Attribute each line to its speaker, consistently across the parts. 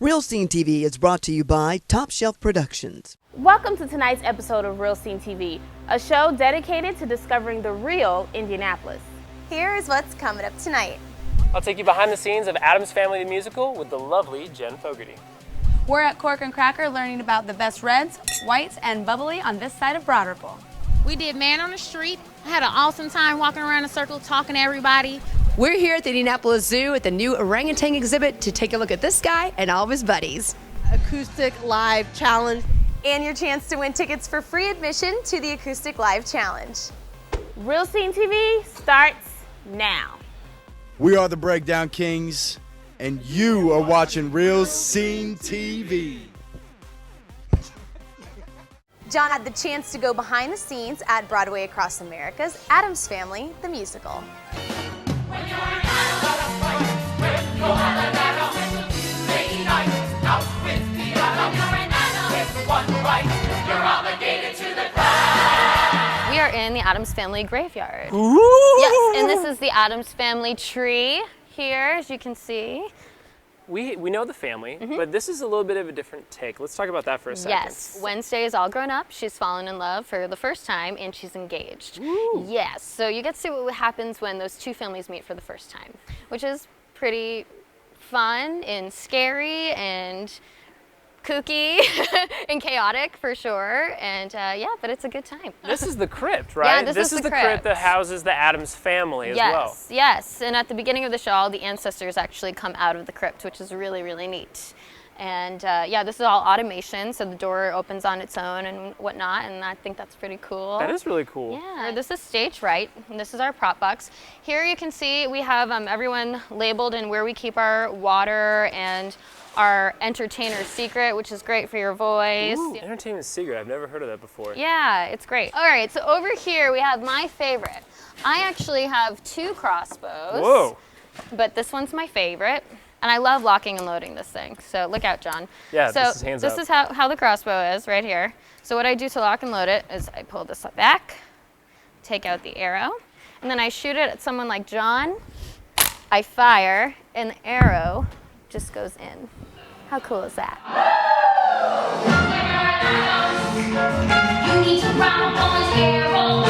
Speaker 1: Real Scene TV is brought to you by Top Shelf Productions.
Speaker 2: Welcome to tonight's episode of Real Scene TV, a show dedicated to discovering the real Indianapolis.
Speaker 3: Here is what's coming up tonight.
Speaker 4: I'll take you behind the scenes of Addams Family the Musical with the lovely Jen Fogarty.
Speaker 5: We're at Cork and Cracker learning about the best reds, whites, and bubbly on this side of Broadway.
Speaker 6: We did Man on the Street. I had an awesome time walking around in a circle talking to everybody.
Speaker 7: We're here at the Indianapolis Zoo at the new Orangutan exhibit to take a look at this guy and all of his buddies.
Speaker 8: Acoustic Live Challenge.
Speaker 3: And your chance to win tickets for free admission to the Acoustic Live Challenge.
Speaker 2: Real Scene TV starts now.
Speaker 9: We are the Breakdown Kings, and you are watching Real Scene TV.
Speaker 3: John had the chance to go behind the scenes at Broadway Across America's Addams Family the Musical.
Speaker 10: We are in the Addams Family graveyard. Ooh. Yes, and this is the Addams Family tree here, as you can see.
Speaker 4: We know the family, but this is a little bit of a different take. Let's talk about that for a second.
Speaker 10: Yes, Wednesday is all grown up. She's fallen in love for the first time, and she's engaged.
Speaker 4: Ooh.
Speaker 10: Yes, so you get to see what happens when those two families meet for the first time, which is pretty fun and scary and kooky and chaotic for sure, and yeah, but it's a good time.
Speaker 4: This is the crypt, right?
Speaker 10: Yeah, this is the
Speaker 4: crypt that houses the Addams family as well.
Speaker 10: Yes, and at the beginning of the show, all the ancestors actually come out of the crypt, which is really, really neat. And yeah, this is all automation, so the door opens on its own and whatnot, and I think that's pretty cool.
Speaker 4: That is really cool.
Speaker 10: Yeah, this is stage right, and this is our prop box. Here you can see we have everyone labeled and where we keep our water and our entertainer secret, which is great for your voice.
Speaker 4: Ooh, entertainment secret, I've never heard of that before.
Speaker 10: Yeah, it's great. All right, so over here we have my favorite. I actually have two crossbows.
Speaker 4: Whoa.
Speaker 10: But this one's my favorite. And I love locking and loading this thing. So look out, John.
Speaker 4: Yeah,
Speaker 10: so
Speaker 4: this is hands up.
Speaker 10: This is how the crossbow is right here. So what I do to lock and load it is I pull this back, take out the arrow, and then I shoot it at someone like John. I fire, and the arrow just goes in. How cool is that? You need to run on arrows.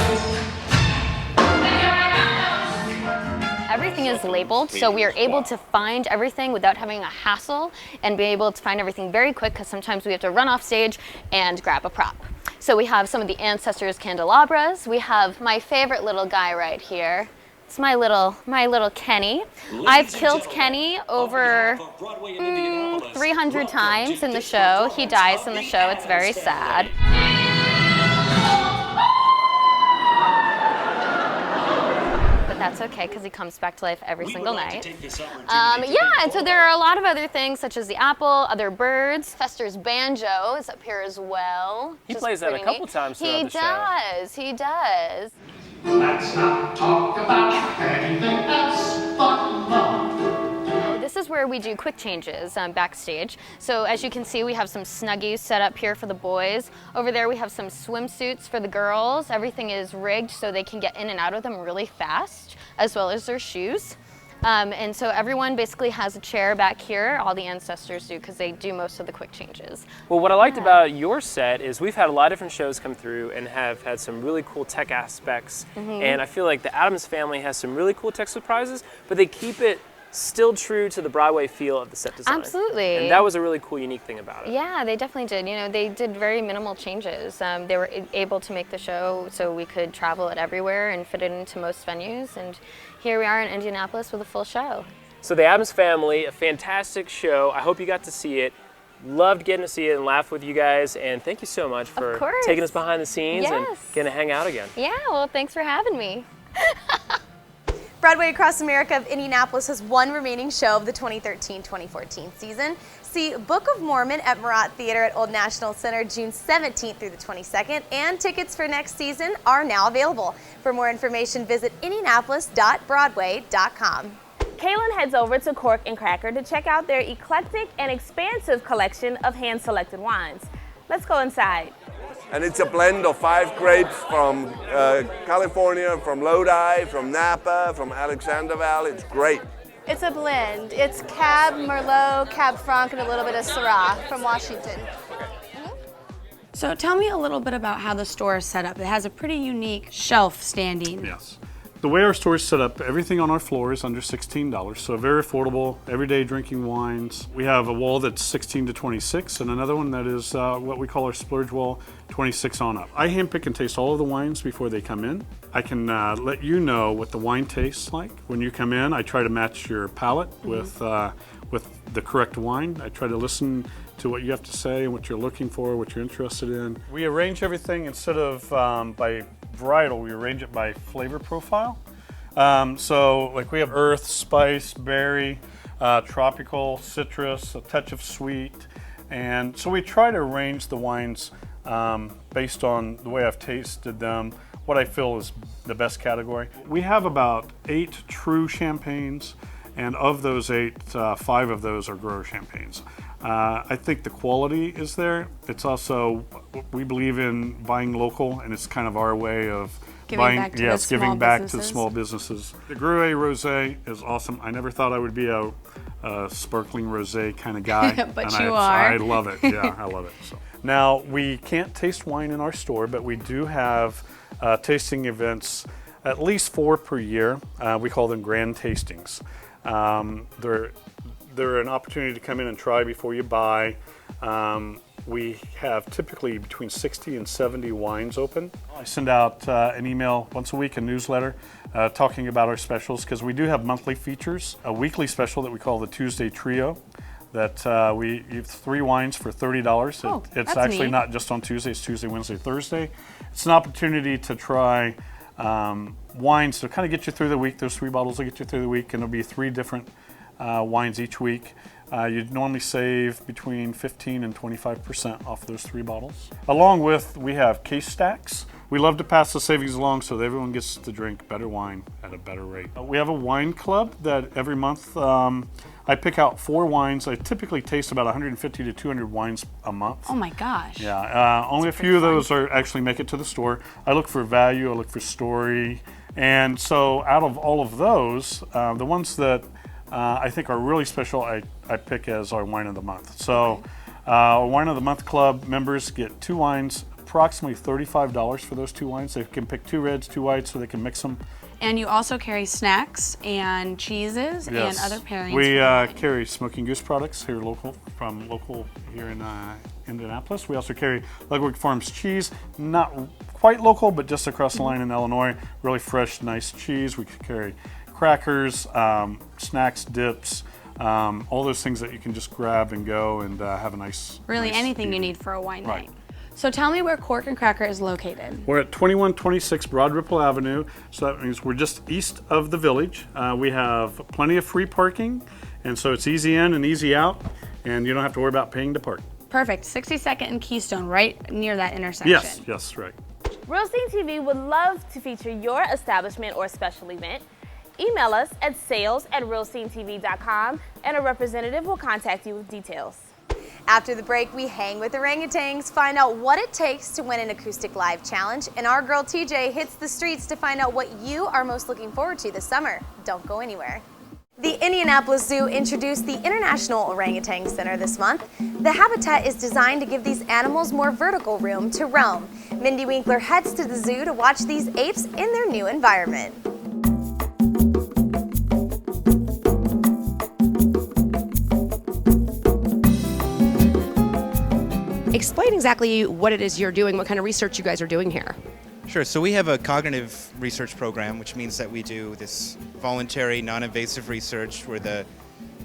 Speaker 10: Everything is labeled, so we are able to find everything without having a hassle and be able to find everything very quick, because sometimes we have to run off stage and grab a prop. So we have some of the ancestors' candelabras. We have my favorite little guy right here. It's my little Kenny. I've killed Kenny over 300 times in the show. He dies in the show. It's very sad. But that's okay, because he comes back to life every single night. Yeah, and so there are a lot of other things, such as the apple, other birds. Fester's banjo is up here as well.
Speaker 4: He plays that a couple times throughout the show.
Speaker 10: He does.
Speaker 11: Let's not talk about anything else but love.
Speaker 10: This is where we do quick changes backstage. So as you can see, we have some Snuggies set up here for the boys. Over there we have some swimsuits for the girls. Everything is rigged so they can get in and out of them really fast, as well as their shoes. And so everyone basically has a chair back here. All the ancestors do, because they do most of the quick changes.
Speaker 4: Well, what I liked about your set is we've had a lot of different shows come through and have had some really cool tech aspects. And I feel like the Addams family has some really cool tech surprises, but they keep it still true to the Broadway feel of the set design.
Speaker 10: Absolutely.
Speaker 4: And that was a really cool, unique thing about it.
Speaker 10: Yeah, they definitely did. You know, they did very minimal changes. They were able to make the show so we could travel it everywhere and fit it into most venues. And here we are in Indianapolis with a full show.
Speaker 4: So the Addams Family, a fantastic show. I hope you got to see it. Loved getting to see it and laugh with you guys. And thank you so much for taking us behind the scenes and getting to hang out again.
Speaker 10: Yeah, well, thanks for having me.
Speaker 3: Broadway Across America of Indianapolis has one remaining show of the 2013-2014 season. See Book of Mormon at Murat Theater at Old National Center June 17th through the 22nd, and tickets for next season are now available. For more information, visit indianapolis.broadway.com.
Speaker 2: Kaylin heads over to Cork and Cracker to check out their eclectic and expansive collection of hand-selected wines. Let's go inside.
Speaker 12: And it's a blend of 5 grapes from California, from Lodi, from Napa, from Alexander Valley. It's great.
Speaker 3: It's a blend. It's Cab Merlot, Cab Franc, and a little bit of Syrah from Washington.
Speaker 5: So tell me a little bit about how the store is set up. It has a pretty unique shelf standing.
Speaker 13: Yes. The way our store is set up, everything on our floor is under $16, so very affordable, everyday drinking wines. We have a wall that's 16 to 26 and another one that is what we call our splurge wall, 26 on up. I handpick and taste all of the wines before they come in. I can let you know what the wine tastes like. When you come in, I try to match your palate with the correct wine. I try to listen to what you have to say and what you're looking for, what you're interested in. We arrange everything instead of by varietal, we arrange it by flavor profile. So like we have earth, spice, berry, tropical, citrus, a touch of sweet. And so we try to arrange the wines based on the way I've tasted them, what I feel is the best category. We have about 8 true champagnes, and of those 8, 5 of those are grower champagnes. I think the quality is there. It's also, we believe in buying local, and it's kind of our way of giving back to the small businesses. The Gruet Rosé is awesome. I never thought I would be a sparkling rosé kind of guy.
Speaker 5: But you are.
Speaker 13: I love it. Yeah, I love it. So. Now, we can't taste wine in our store, but we do have tasting events, at least 4 per year. We call them grand tastings. They're an opportunity to come in and try before you buy. We have typically between 60 and 70 wines open. I send out an email once a week, a newsletter, talking about our specials, because we do have monthly features. A weekly special that we call the Tuesday Trio, that you have 3 wines for $30.
Speaker 5: Oh,
Speaker 13: it's
Speaker 5: that's
Speaker 13: actually
Speaker 5: neat.
Speaker 13: not just on Tuesday, it's Tuesday, Wednesday, Thursday. It's an opportunity to try wines to kind of get you through the week. Those 3 bottles will get you through the week, and there'll be 3 different wines each week. You'd normally save between 15 and 25% off those 3 bottles. Along with, we have case stacks. We love to pass the savings along so that everyone gets to drink better wine at a better rate. We have a wine club that every month I pick out 4 wines. I typically taste about 150 to 200 wines a month.
Speaker 5: Oh my gosh.
Speaker 13: Yeah, only a few of those actually make it to the store. I look for value, I look for story. And so out of all of those, the ones that I think are really special, I pick as our wine of the month. So our wine of the month club members get 2 wines, approximately $35 for those 2 wines. They can pick 2 reds, 2 whites, so they can mix them.
Speaker 5: And you also carry snacks and cheeses and other pairings.
Speaker 13: We carry Smoking Goose products here local here in Indianapolis. We also carry Ludwig Farms cheese, not quite local, but just across the line in Illinois. Really fresh, nice cheese. We carry crackers, snacks, dips, all those things that you can just grab and go and have a nice
Speaker 5: anything you need for a wine night. So tell me where Cork and Cracker is located.
Speaker 13: We're at 2126 Broad Ripple Avenue, so that means we're just east of the village. We have plenty of free parking, and so it's easy in and easy out, and you don't have to worry about paying to park.
Speaker 5: Perfect. 62nd and Keystone, right near that intersection.
Speaker 13: Yes, right.
Speaker 2: Real Scene TV would love to feature your establishment or special event. Email us at sales@realscenetv.com and a representative will contact you with details.
Speaker 3: After the break, we hang with orangutans, find out what it takes to win an Acoustic Live challenge, and our girl TJ hits the streets to find out what you are most looking forward to this summer. Don't go anywhere. The Indianapolis Zoo introduced the International Orangutan Center this month. The habitat is designed to give these animals more vertical room to roam. Mindy Winkler heads to the zoo to watch these apes in their new environment.
Speaker 7: Explain exactly what it is you're doing, what kind of research you guys are doing here.
Speaker 14: Sure, so we have a cognitive research program, which means that we do this voluntary, non-invasive research where the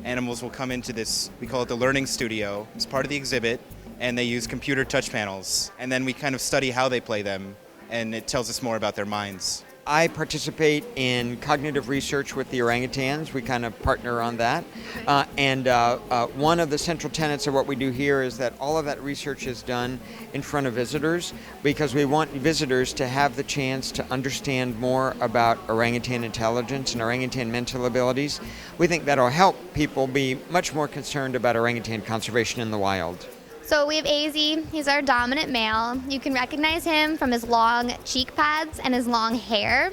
Speaker 14: animals will come into this, we call it the learning studio. It's part of the exhibit, and they use computer touch panels. And then we kind of study how they play them, and it tells us more about their minds.
Speaker 15: I participate in cognitive research with the orangutans. We kind of partner on that. One of the central tenets of what we do here is that all of that research is done in front of visitors because we want visitors to have the chance to understand more about orangutan intelligence and orangutan mental abilities. We think that'll help people be much more concerned about orangutan conservation in the wild.
Speaker 16: So we have AZ, he's our dominant male. You can recognize him from his long cheek pads and his long hair.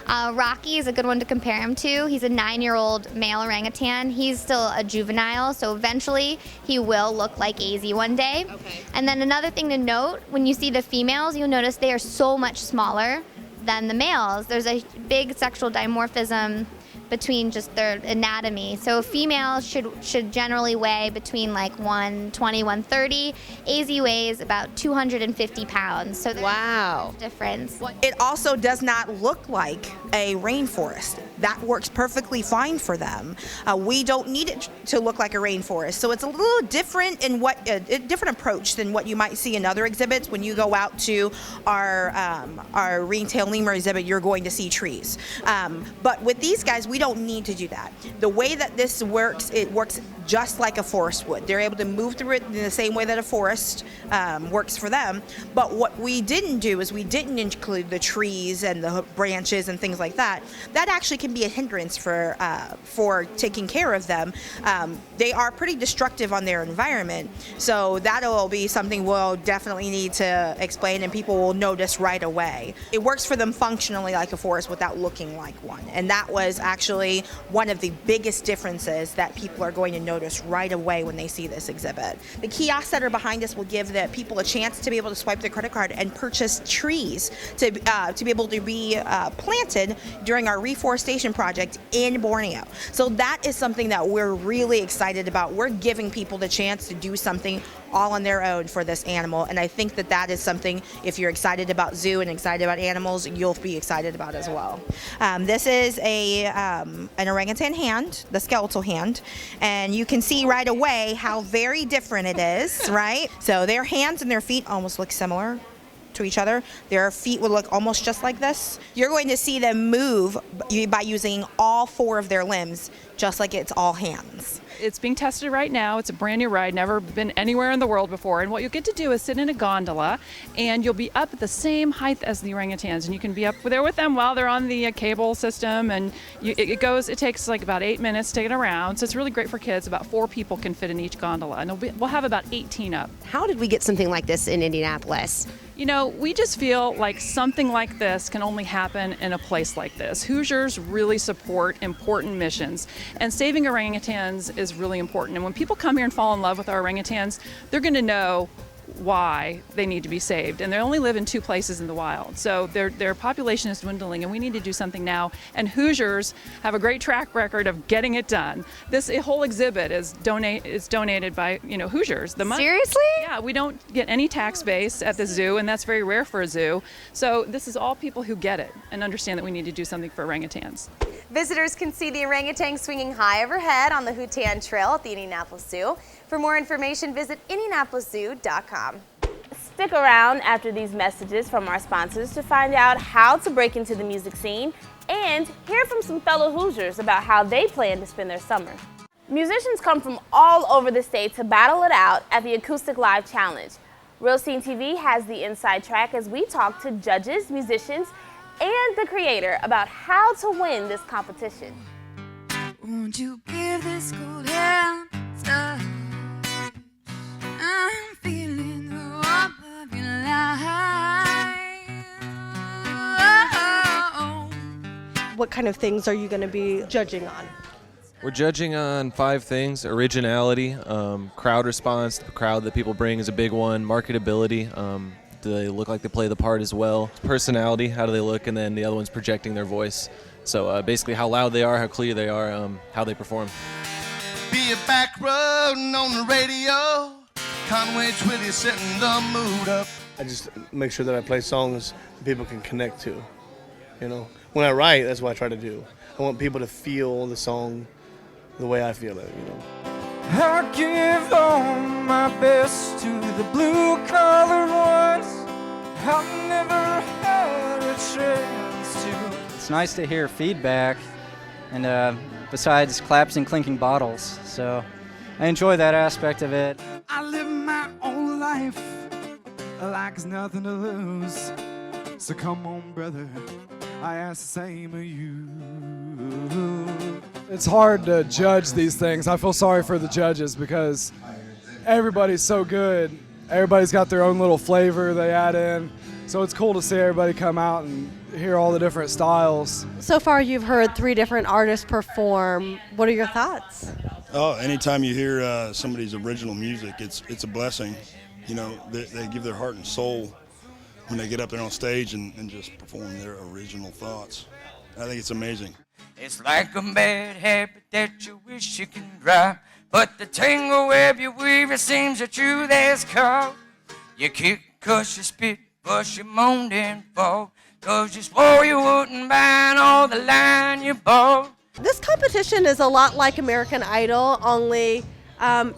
Speaker 16: Rocky is a good one to compare him to. He's a 9-year-old male orangutan. He's still a juvenile, so eventually he will look like AZ one day. Okay. And then another thing to note, when you see the females, you'll notice they are so much smaller than the males. There's a big sexual dimorphism between just their anatomy. So females should generally weigh between like 120, 130. AZ weighs about 250 pounds. So there's a difference.
Speaker 17: It also does not look like a rainforest. That works perfectly fine for them. We don't need it to look like a rainforest. So it's a little different in a different approach than what you might see in other exhibits. When you go out to our ringtail lemur exhibit, you're going to see trees. But with these guys, we don't need to do that. The way that this works, it works just like a forest would. They're able to move through it in the same way that a forest works for them. But what we didn't do is we didn't include the trees and the branches and things like that. That actually can be a hindrance for taking care of them. They are pretty destructive on their environment. So that'll be something we'll definitely need to explain, and people will notice right away. It works for them functionally like a forest without looking like one. And that was actually one of the biggest differences that people are going to notice right away when they see this exhibit. The kiosks that are behind us will give the people a chance to be able to swipe their credit card and purchase trees to be able to be planted during our reforestation project in Borneo. So that is something that we're really excited about. We're giving people the chance to do something all on their own for this animal, and I think that that is something, if you're excited about zoo and excited about animals, you'll be excited about as well. This is an orangutan hand, the skeletal hand, and you can see right away how very different it is, right? So their hands and their feet almost look similar to each other. Their feet would look almost just like this. You're going to see them move by using all 4 of their limbs, just like it's all hands.
Speaker 18: It's being tested right now. It's a brand new ride, never been anywhere in the world before. And what you'll get to do is sit in a gondola, and you'll be up at the same height as the orangutans. And you can be up there with them while they're on the cable system. And it takes like about 8 minutes to get around. So it's really great for kids. About 4 people can fit in each gondola. And we'll have about 18 up.
Speaker 19: How did we get something like this in Indianapolis?
Speaker 18: You know, we just feel like something like this can only happen in a place like this. Hoosiers really support important missions, and saving orangutans is really important. And when people come here and fall in love with our orangutans, they're going to know why they need to be saved. And they only live in 2 places in the wild. So their population is dwindling, and we need to do something now. And Hoosiers have a great track record of getting it done. This whole exhibit is donated by Hoosiers. The money,
Speaker 19: seriously?
Speaker 18: Yeah, we don't get any tax base at the zoo, and that's very rare for a zoo. So this is all people who get it and understand that we need to do something for orangutans.
Speaker 3: Visitors can see the orangutan swinging high overhead on the Hootan Trail at the Indianapolis Zoo. For more information, visit indianapoliszoo.com.
Speaker 2: Stick around after these messages from our sponsors to find out how to break into the music scene and hear from some fellow Hoosiers about how they plan to spend their summer. Musicians come from all over the state to battle it out at the Acoustic Live Challenge. Real Scene TV has the inside track as we talk to judges, musicians, and the creator about how to win this competition.
Speaker 20: Won't you give this cold hand touch? I'm feeling the warmth of your light. Oh.
Speaker 8: What kind of things are you going to be judging on?
Speaker 21: We're judging on 5 things: originality, crowd response, the crowd that people bring is a big one, marketability, do they look like they play the part as well, personality, how do they look, and then the other one's projecting their voice. So basically how loud they are, how clear they are, how they perform.
Speaker 22: Be a back road on the radio, Conway's with you setting the mood up.
Speaker 23: I just make sure that I play songs that people can connect to. When I write, that's what I try to do. I want people to feel the song the way I feel it,
Speaker 24: I give all my best to the blue-collar ones. I've never had a chance to.
Speaker 25: It's nice to hear feedback, and besides claps and clinking bottles, so I enjoy that aspect of it.
Speaker 24: I live my own life like it's nothing to lose. So come on, brother, I ask the same of you.
Speaker 26: It's hard to judge these things. I feel sorry for the judges because everybody's so good. Everybody's got their own little flavor they add in. So it's cool to see everybody come out and hear all the different styles.
Speaker 8: So far, you've heard 3 different artists perform. What are your thoughts?
Speaker 1: Oh, anytime you hear somebody's original music, it's a blessing. You know, they give their heart and soul when they get up there on stage and just perform their original thoughts. I think it's amazing.
Speaker 24: It's like a bad habit that you wish you can drop, but the tangle web you weave, it seems the truth has caught. You kick, cuss, you spit, bust, you moaned and fought, 'cause you swore you wouldn't buy all the line you bought.
Speaker 8: This competition is a lot like American Idol, only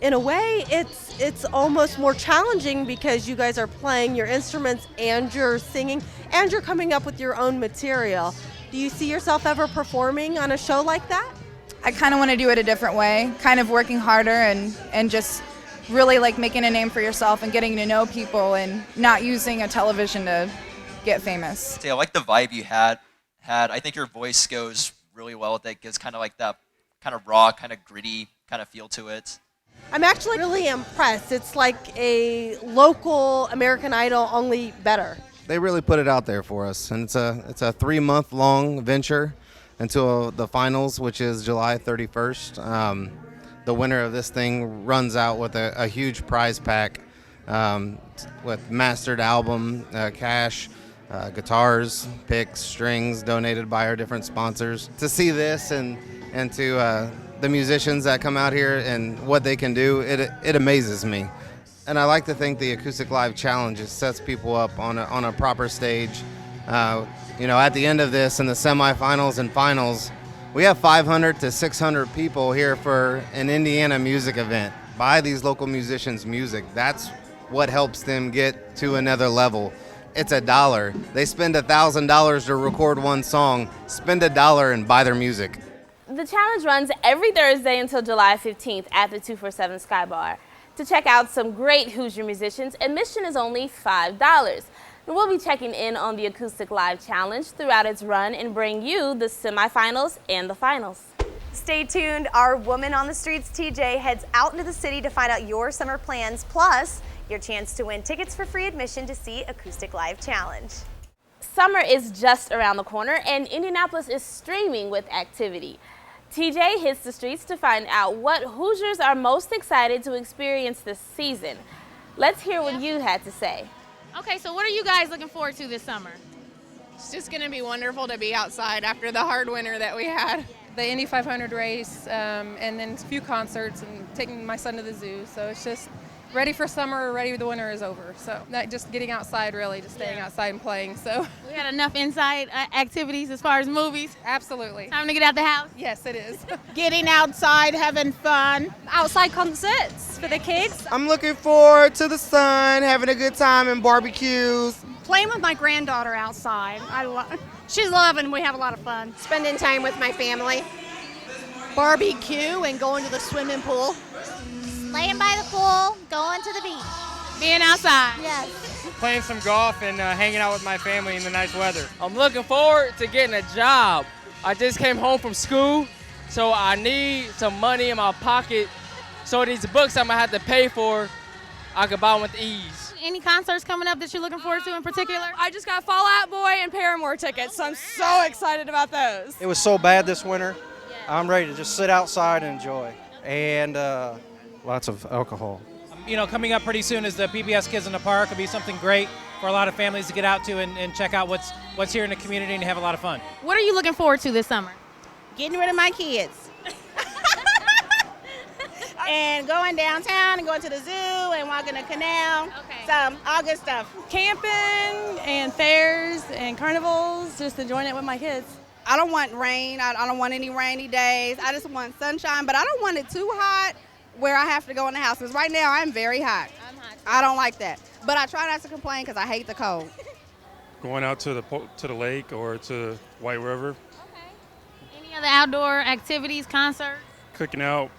Speaker 8: in a way it's almost more challenging because you guys are playing your instruments and you're singing and you're coming up with your own material. Do you see yourself ever performing on a show like that?
Speaker 4: I kind of want to do it a different way, kind of working harder and just really like making a name for yourself and getting to know people and not using a television to get famous.
Speaker 6: I like the vibe you had. I think your voice goes really well with it. It gives kind of like that kind of raw, kind of gritty kind of feel to it.
Speaker 8: I'm actually really impressed. It's like a local American Idol, only better.
Speaker 9: They really put it out there for us, and it's a 3-month-long venture until the finals, which is July 31st. The winner of this thing runs out with a huge prize pack with mastered album, cash, guitars, picks, strings donated by our different sponsors. To see this and to the musicians that come out here and what they can do, it amazes me. And I like to think the Acoustic Live Challenge sets people up on a proper stage. You know, at the end of this, in the semifinals and finals, we have 500 to 600 people here for an Indiana music event. Buy these local musicians' music. That's what helps them get to another level. It's $1. They spend $1,000 to record one song. Spend $1 and buy their music.
Speaker 2: The challenge runs every Thursday until July 15th at the 247 Sky Bar. To check out some great Hoosier musicians, admission is only $5. And we'll be checking in on the Acoustic Live Challenge throughout its run and bring you the semifinals and the finals.
Speaker 3: Stay tuned. Our Woman on the Streets TJ heads out into the city to find out your summer plans, plus your chance to win tickets for free admission to see Acoustic Live Challenge.
Speaker 2: Summer is just around the corner and Indianapolis is streaming with activity. TJ hits the streets to find out what Hoosiers are most excited to experience this season. Let's hear what you had to say.
Speaker 10: Okay, so what are you guys looking forward to this summer?
Speaker 11: It's just going to be wonderful to be outside after the hard winter that we had.
Speaker 18: The Indy 500 race, and then a few concerts and taking my son to the zoo. So it's just ready for summer, ready the winter is over. So not just getting outside, really, just staying outside and playing. So
Speaker 10: We had enough inside activities as far as movies.
Speaker 18: Absolutely.
Speaker 10: Time to get out the house?
Speaker 18: Yes, it is.
Speaker 10: Getting outside, having fun.
Speaker 27: Outside concerts for the kids.
Speaker 28: I'm looking forward to the sun, having a good time and barbecues.
Speaker 27: Playing with my granddaughter outside. She's loving. We have a lot of fun.
Speaker 19: Spending time with my family.
Speaker 27: Barbecue and going to the swimming pool.
Speaker 10: Laying by the pool, going to the beach. Being outside. Yes.
Speaker 29: Playing some golf and hanging out with my family in the nice weather. I'm looking forward to getting a job. I just came home from school, so I need some money in my pocket. So these books I'm gonna have to pay for, I could buy them with ease.
Speaker 10: Any concerts coming up that you're looking forward to in particular?
Speaker 27: I just got Fall Out Boy and Paramore tickets, so I'm so excited about those.
Speaker 30: It was so bad this winter. I'm ready to just sit outside and enjoy. And lots of alcohol.
Speaker 31: You know, coming up pretty soon is the PBS Kids in the Park. It'll be something great for a lot of families to get out to and check out what's here in the community and have a lot of fun.
Speaker 10: What are you looking forward to this summer? Getting rid of my kids. And going downtown and going to the zoo and walking the canal. Okay. So, all good stuff.
Speaker 27: Camping and fairs and carnivals, just enjoying it with my kids.
Speaker 4: I don't want rain. I don't want any rainy days. I just want sunshine, but I don't want it too hot where I have to go in the house. Because right now I'm very hot. I'm hot too. I don't like that. But I try not to complain because I hate the cold.
Speaker 32: Going out to the lake or to White River.
Speaker 10: Okay. Any other outdoor activities, concerts?
Speaker 32: Cooking out,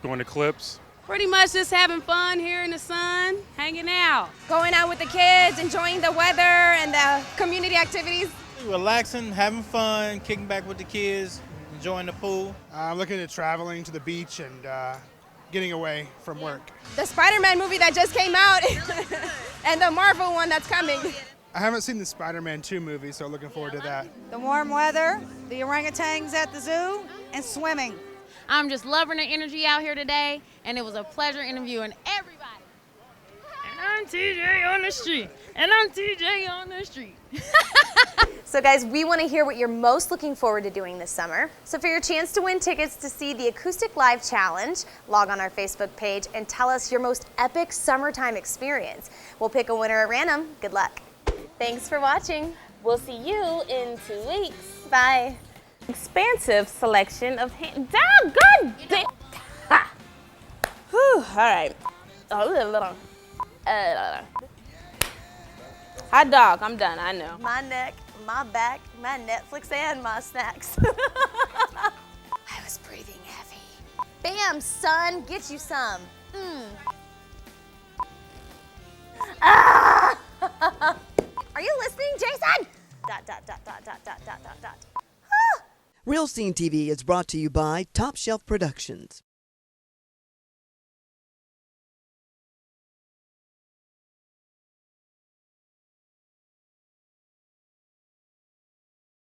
Speaker 32: going to clips.
Speaker 27: Pretty much just having fun here in the sun, hanging out.
Speaker 4: Going out with the kids, enjoying the weather and the community activities.
Speaker 30: Relaxing, having fun, kicking back with the kids, enjoying the pool.
Speaker 33: I'm looking at traveling to the beach and getting away from work.
Speaker 4: The Spider-Man movie that just came out and the Marvel one that's coming.
Speaker 33: I haven't seen the Spider-Man 2 movie, so looking forward to that.
Speaker 5: The warm weather, the orangutans at the zoo, and swimming.
Speaker 7: I'm just loving the energy out here today, and it was a pleasure interviewing everybody. And I'm TJ on the street, and I'm TJ on the street.
Speaker 3: So guys, we want to hear what you're most looking forward to doing this summer. So for your chance to win tickets to see the Acoustic Live Challenge, log on our Facebook page and tell us your most epic summertime experience. We'll pick a winner at random. Good luck. Thanks for watching.
Speaker 2: We'll see you in 2 weeks.
Speaker 3: Bye.
Speaker 2: Expansive selection of God damn. Ha. Whew, all right. Hot dog, I'm done, I know.
Speaker 3: My neck, my back, my Netflix, and my snacks. I was breathing heavy. Bam, son, get you some. Ah! Are you listening, Jason? ...
Speaker 12: Real Scene TV is brought to you by Top Shelf Productions.